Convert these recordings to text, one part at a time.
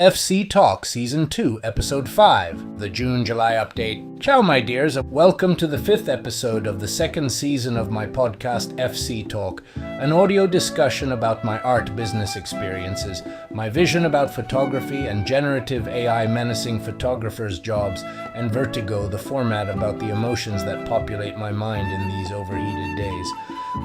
FC Talk Season 2, Episode 5, the June-July update. Ciao, my dears. Welcome to the 5th episode of the second season of my podcast, FC Talk, an audio discussion about my art business experiences, my vision about photography and generative AI menacing photographers' jobs, and Vertigo, the format about the emotions that populate my mind in these overheated days.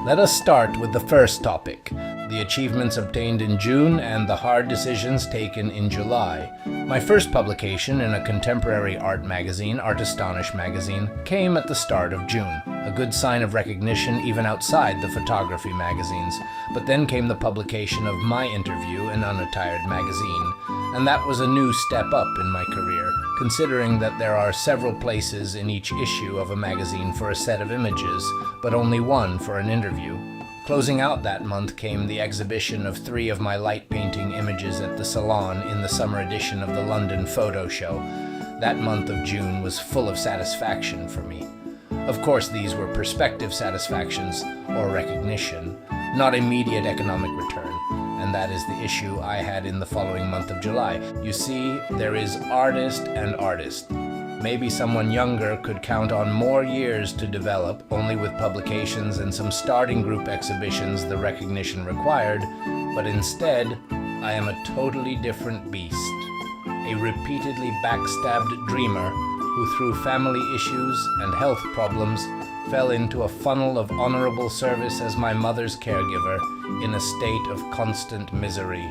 Let us start with the first topic, the achievements obtained in June and the hard decisions taken in July. My first publication in a contemporary art magazine, Artistonish magazine, came at the start of June, a good sign of recognition even outside the photography magazines. But then came the publication of my interview in Unattired Magazine, and that was a new step up in my career, considering that there are several places in each issue of a magazine for a set of images, but only one for an interview. Closing out that month came the exhibition of 3 of my light painting images at the Salon in the summer edition of the London Photo Show. That month of June was full of satisfaction for me. Of course, these were perspective satisfactions or recognition, not immediate economic return, and that is the issue I had in the following month of July. You see, there is artist and artist. Maybe someone younger could count on more years to develop, only with publications and some starting group exhibitions the recognition required, but instead, I am a totally different beast. A repeatedly backstabbed dreamer who through family issues and health problems fell into a funnel of honorable service as my mother's caregiver in a state of constant misery.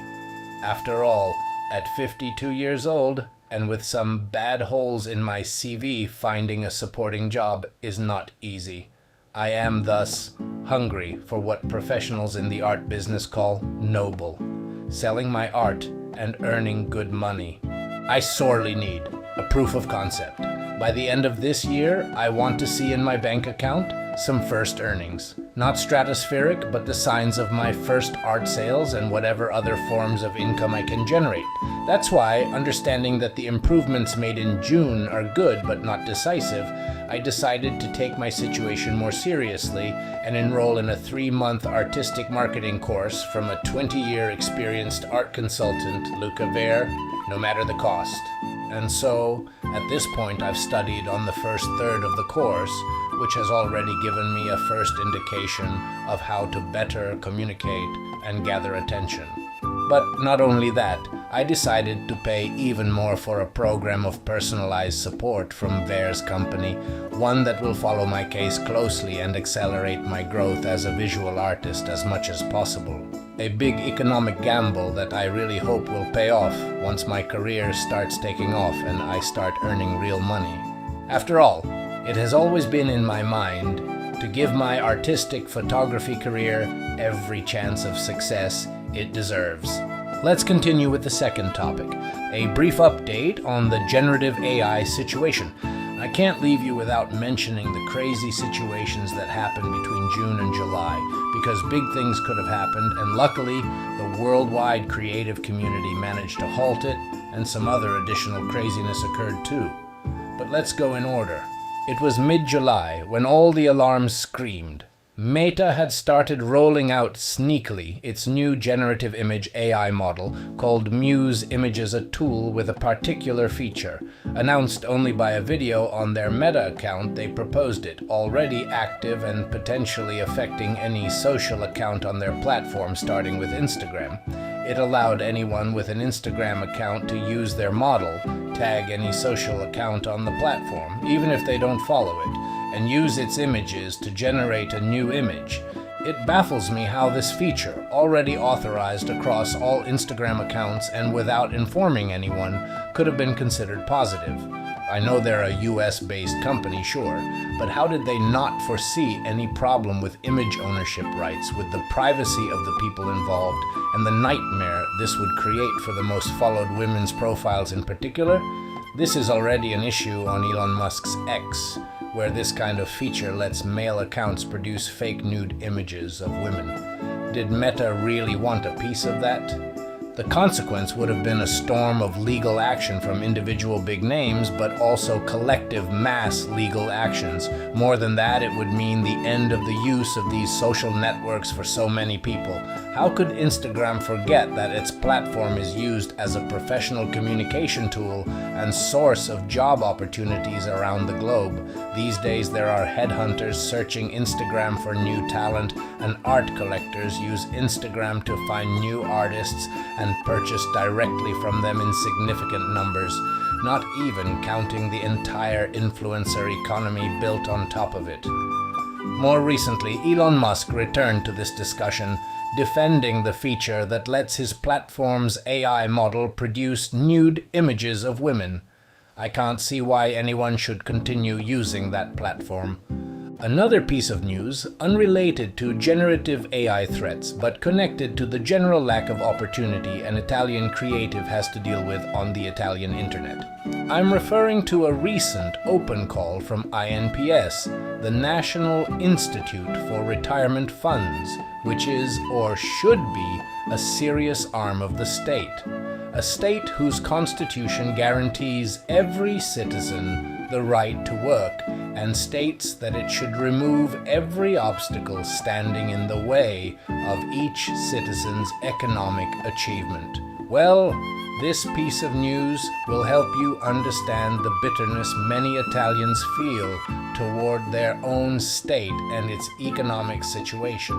After all, at 52 years old, and with some bad holes in my CV, finding a supporting job is not easy. I am thus hungry for what professionals in the art business call noble, selling my art and earning good money. I sorely need a proof of concept. By the end of this year, I want to see in my bank account some first earnings. Not stratospheric, but the signs of my first art sales and whatever other forms of income I can generate. That's why, understanding that the improvements made in June are good but not decisive, I decided to take my situation more seriously and enroll in a 3-month artistic marketing course from a 20-year experienced art consultant, Luca Vehr, no matter the cost. And so, at this point, I've studied on the first third of the course, which has already given me a first indication of how to better communicate and gather attention. But not only that, I decided to pay even more for a program of personalized support from Vehr's company, one that will follow my case closely and accelerate my growth as a visual artist as much as possible. A big economic gamble that I really hope will pay off once my career starts taking off and I start earning real money. After all, it has always been in my mind to give my artistic photography career every chance of success it deserves. Let's continue with the second topic, a brief update on the generative AI situation. I can't leave you without mentioning the crazy situations that happened between June and July, because big things could have happened, and luckily, the worldwide creative community managed to halt it, and some other additional craziness occurred too. But let's go in order. It was mid-July when all the alarms screamed. Meta had started rolling out sneakily its new generative image AI model called Muse Images, a tool with a particular feature. Announced only by a video on their Meta account, they proposed it, already active and potentially affecting any social account on their platform, starting with Instagram. It allowed anyone with an Instagram account to use their model, tag any social account on the platform, even if they don't follow it, and use its images to generate a new image. It baffles me how this feature, already authorized across all Instagram accounts and without informing anyone, could have been considered positive. I know they're a US-based company, sure, but how did they not foresee any problem with image ownership rights, with the privacy of the people involved, and the nightmare this would create for the most followed women's profiles in particular? This is already an issue on Elon Musk's X, where this kind of feature lets male accounts produce fake nude images of women. Did Meta really want a piece of that? The consequence would have been a storm of legal action from individual big names, but also collective mass legal actions. More than that, it would mean the end of the use of these social networks for so many people. How could Instagram forget that its platform is used as a professional communication tool and source of job opportunities around the globe? These days there are headhunters searching Instagram for new talent, and art collectors use Instagram to find new artists and purchase directly from them in significant numbers, not even counting the entire influencer economy built on top of it. More recently, Elon Musk returned to this discussion, defending the feature that lets his platform's AI model produce nude images of women. I can't see why anyone should continue using that platform. Another piece of news, unrelated to generative AI threats, but connected to the general lack of opportunity an Italian creative has to deal with on the Italian internet. I'm referring to a recent open call from INPS, the National Institute for Retirement Funds, which is, or should be, a serious arm of the state. A state whose constitution guarantees every citizen the right to work, and states that it should remove every obstacle standing in the way of each citizen's economic achievement. Well, this piece of news will help you understand the bitterness many Italians feel toward their own state and its economic situation.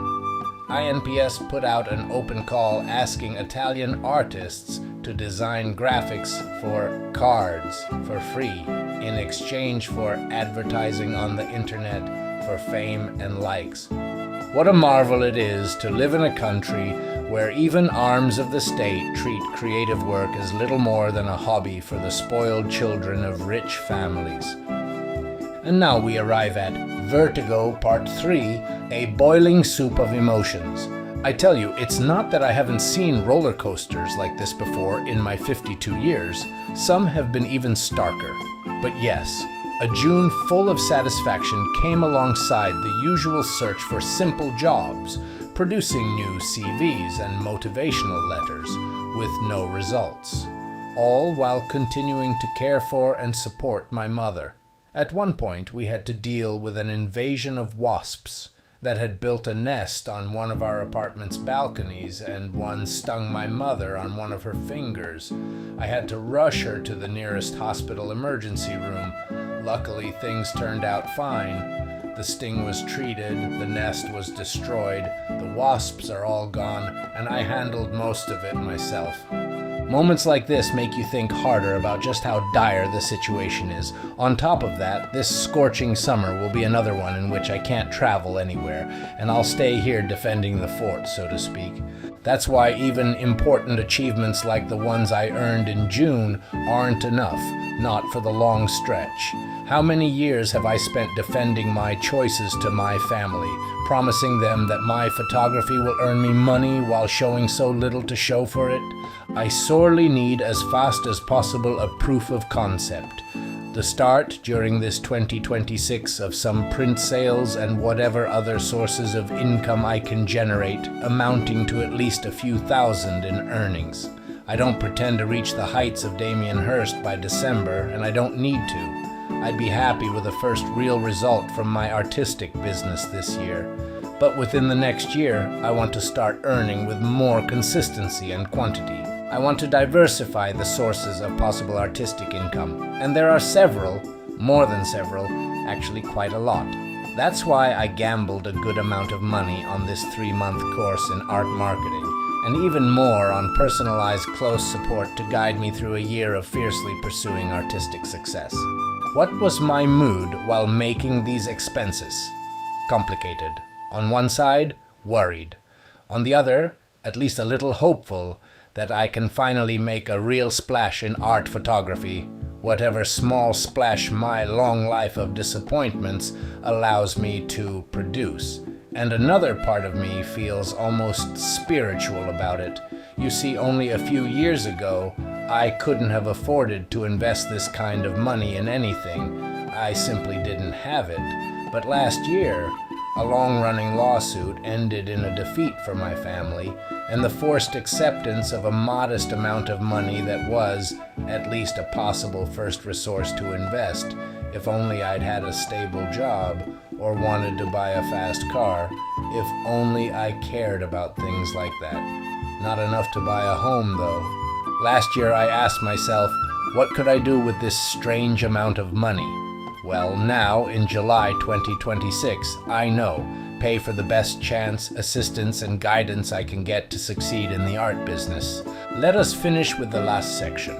INPS put out an open call asking Italian artists to design graphics for cards for free in exchange for advertising on the internet for fame and likes. What a marvel it is to live in a country where even arms of the state treat creative work as little more than a hobby for the spoiled children of rich families. And now we arrive at Vertigo Part 3, a boiling soup of emotions. I tell you, it's not that I haven't seen roller coasters like this before in my 52 years. Some have been even starker. But yes, a June full of satisfaction came alongside the usual search for simple jobs, producing new CVs and motivational letters, with no results, all while continuing to care for and support my mother. At one point, we had to deal with an invasion of wasps that had built a nest on one of our apartment's balconies, and one stung my mother on one of her fingers. I had to rush her to the nearest hospital emergency room. Luckily, things turned out fine. The sting was treated, the nest was destroyed, the wasps are all gone, and I handled most of it myself. Moments like this make you think harder about just how dire the situation is. On top of that, this scorching summer will be another one in which I can't travel anywhere, and I'll stay here defending the fort, so to speak. That's why even important achievements like the ones I earned in June aren't enough, not for the long stretch. How many years have I spent defending my choices to my family, promising them that my photography will earn me money while showing so little to show for it? I sorely need as fast as possible a proof of concept. The start during this 2026 of some print sales and whatever other sources of income I can generate, amounting to at least a few thousand in earnings. I don't pretend to reach the heights of Damien Hirst by December, and I don't need to. I'd be happy with a first real result from my artistic business this year. But within the next year, I want to start earning with more consistency and quantity. I want to diversify the sources of possible artistic income, and there are several, more than several, actually quite a lot. That's why I gambled a good amount of money on this 3-month course in art marketing, and even more on personalized close support to guide me through a year of fiercely pursuing artistic success. What was my mood while making these expenses? Complicated. On one side, worried. On the other, at least a little hopeful that I can finally make a real splash in art photography, whatever small splash my long life of disappointments allows me to produce. And another part of me feels almost spiritual about it. You see, only a few years ago, I couldn't have afforded to invest this kind of money in anything. I simply didn't have it. But last year, A long-running lawsuit ended in a defeat for my family, and the forced acceptance of a modest amount of money that was, at least, a possible first resource to invest, if only I'd had a stable job or wanted to buy a fast car, if only I cared about things like that. Not enough to buy a home, though. Last year I asked myself, what could I do with this strange amount of money? Well, now, in July 2026, I know. Pay for the best chance, assistance, and guidance I can get to succeed in the art business. Let us finish with the last section.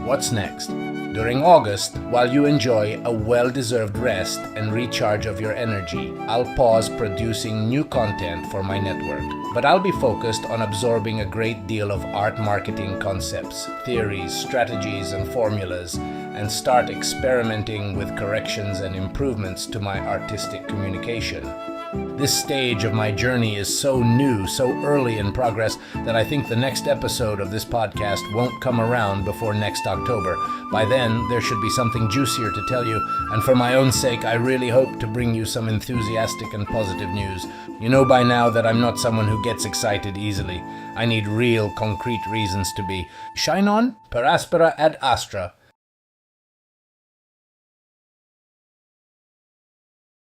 What's next? During August, while you enjoy a well-deserved rest and recharge of your energy, I'll pause producing new content for my network. But I'll be focused on absorbing a great deal of art marketing concepts, theories, strategies, and formulas, and start experimenting with corrections and improvements to my artistic communication. This stage of my journey is so new, so early in progress, that I think the next episode of this podcast won't come around before next October. By then, there should be something juicier to tell you, and for my own sake, I really hope to bring you some enthusiastic and positive news. You know by now that I'm not someone who gets excited easily. I need real, concrete reasons to be. Shine on, per aspera ad astra.